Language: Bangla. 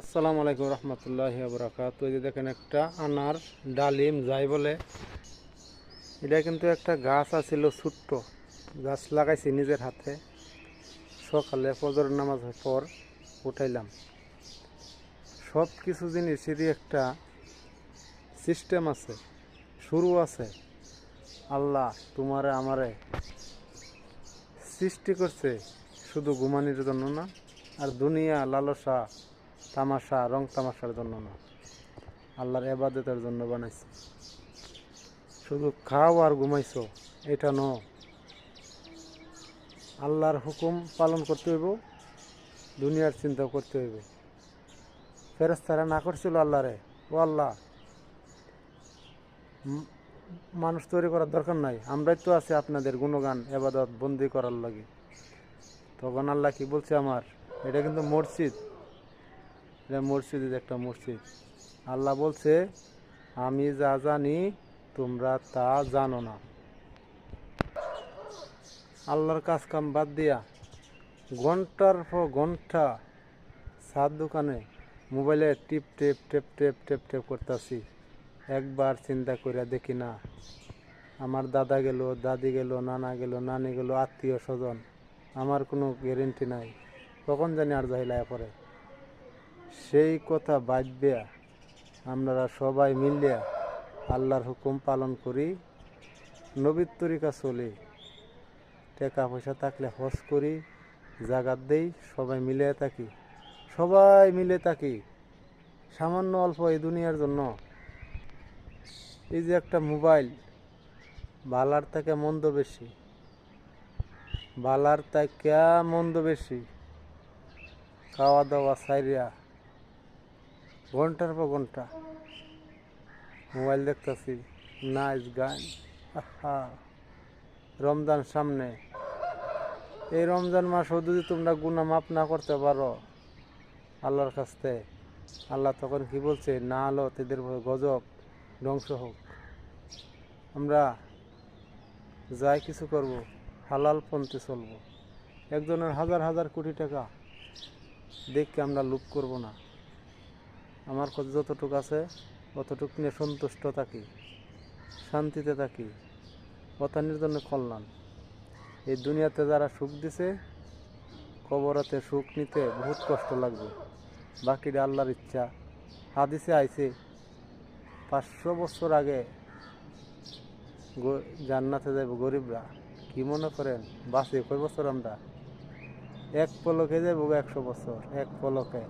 আসসালামু আলাইকুম রহমতুল্লাহি বরকাত। এই যে দেখেন একটা আনার ডালিম যাই বলে, এটা কিন্তু একটা গাছ আছিল, ছোট্ট গাছ লাগাইছি নিজের হাতে। সকালে ফজর নামাজের পর উঠাইলাম। সব কিছু জিনিসেরই একটা সিস্টেম আছে, শুরু আছে। আল্লাহ তোমারে আমারে সৃষ্টি করছে শুধু ঘুমানির জন্য না, আর দুনিয়া লালসা তামাশা রং তামাশার জন্য না, আল্লাহর ইবাদতের জন্য বানাইছে। শুধু খাও আর ঘুমাইছো এটা ন, আল্লাহর হুকুম পালন করতে হইব, দুনিয়ার চিন্তা করতে হইব। ফেরেশতারা না করছিল আল্লাহরে, ও আল্লাহ মানুষ তৈরি করার দরকার নাই, আমরাই তো আছি আপনাদের গুণগান ইবাদত বন্দি করার লাগে। তখন আল্লাহ কি বলছে, আমার এটা কিন্তু মসজিদ, এটা মসজিদ, একটা মসজিদ। আল্লাহ বলছে, আমি যা জানি তোমরা তা জানো না। আল্লাহর কাজ কাম বাদ দিয়া ঘন্টার পর ঘন্টা সাত দোকানে মোবাইলে টিপ টেপ টেপ টেপ টেপ টেপ করতেছি। একবার চিন্তা করে দেখি না, আমার দাদা গেল, দাদি গেল, নানা গেল, নানি গেল, আত্মীয় স্বজন, আমার কোনো গ্যারেন্টি নাই কখন জানি আর যাইলায় পরে। সেই কথা বাদ দিয়া আমরা সবাই মিলিয়া আল্লাহর হুকুম পালন করি, নবীর তরিকা চলি, টাকা পয়সা থাকলে হজ করি, জাগাত দেই, সবাই মিলে থাকি, সবাই মিলে থাকি সামান্য অল্প এই দুনিয়ার জন্য। এই যে একটা মোবাইল, ভালার থেকে মন্দ বেশি, ভালার থেকে মন্দ বেশি। খাওয়া দাওয়া সাইরিয়া ঘন্টার পর ঘন্টা মোবাইল দেখতেছি, নাচ গান। আহা, রমজান সামনে, এই রমজান মাসও যদি তোমরা গুনাহ মাফ না করতে পারো আল্লাহর কাছে, আল্লাহ তখন কি বলছে, না আলো তাদের গজব ধ্বংস হোক। আমরা যাই কিছু করব হালাল পন্থে চলব। একজনের হাজার হাজার কোটি টাকা দেখে আমরা লোভ করব না। আমার কাছে যতটুকু আছে অতটুকু নিয়ে সন্তুষ্ট থাকি, শান্তিতে থাকি, অতানির জন্য কল্যাণ। এই দুনিয়াতে যারা সুখ দিছে, কবরতে সুখ নিতে বহুত কষ্ট লাগবে, বাকিটা আল্লাহর ইচ্ছা। হাদিসে আইছে 500 বছর আগে জান্নাতে যাইব গরিবরা। কি মনে করেন বাঁচে কয় বছর? আমরা এক পলকে যাইব 100 বছর, এক পলকে।